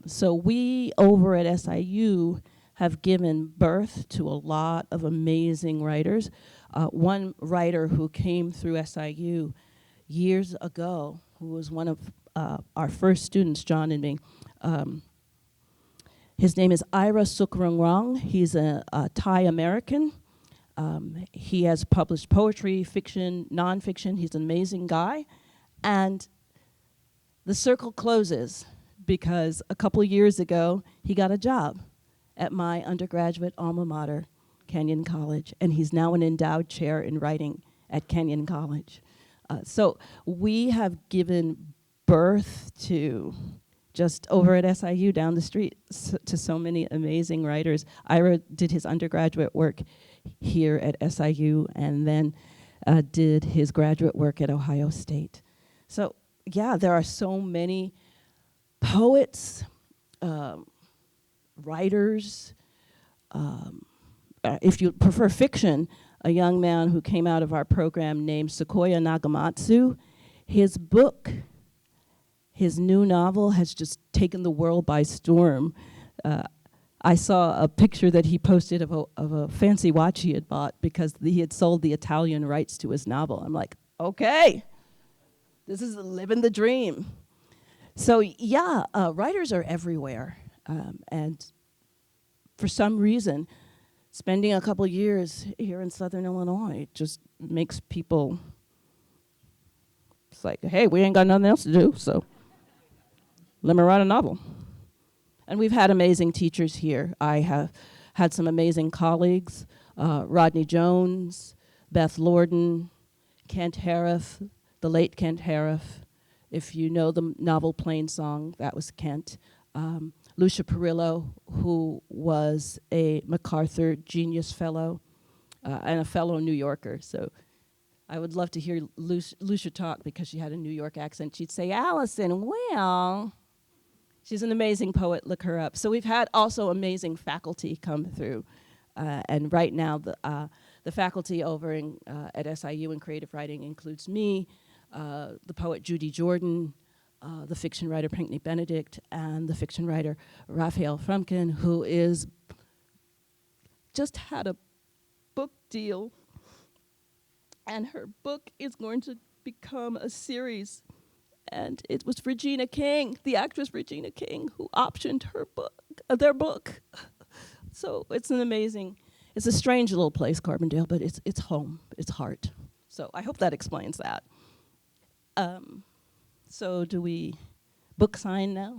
So we over at SIU have given birth to a lot of amazing writers. One writer who came through SIU years ago, who was one of our first students, John and me, his name is Ira Sukrungrong. He's a Thai American. He has published poetry, fiction, nonfiction. He's an amazing guy. And the circle closes because a couple years ago, he got a job at my undergraduate alma mater, Kenyon College, and he's now an endowed chair in writing at Kenyon College. So we have given birth to, just over at SIU down the street, to so many amazing writers. Ira did his undergraduate work here at SIU and then did his graduate work at Ohio State. So yeah, there are so many poets, writers. If you prefer fiction, a young man who came out of our program named Sequoia Nagamatsu, his book, his new novel has just taken the world by storm. I saw a picture that he posted of a fancy watch he had bought because he had sold the Italian rights to his novel. I'm like, okay, this is living the dream. So yeah, writers are everywhere. And for some reason, spending a couple years here in Southern Illinois just makes people, it's like, hey, we ain't got nothing else to do, so let me write a novel. And we've had amazing teachers here. I have had some amazing colleagues, Rodney Jones, Beth Lorden, Kent Hariff, the late Kent Hariff. If you know the novel Plain Song, that was Kent. Lucia Perillo, who was a MacArthur Genius Fellow and a fellow New Yorker. So I would love to hear Lucia talk because she had a New York accent. She'd say, Allison, well, she's an amazing poet, look her up. So we've had also amazing faculty come through. And right now, the faculty over at SIU in creative writing includes me, the poet Judy Jordan, the fiction writer Pinckney Benedict, and the fiction writer Raphael Frumkin, who is just had a book deal, and her book is going to become a series. And it was Regina King, the actress Regina King, who optioned her book, their book. So it's an amazing, it's a strange little place, Carbondale, but it's home, it's heart. So I hope that explains that. So do we book sign now?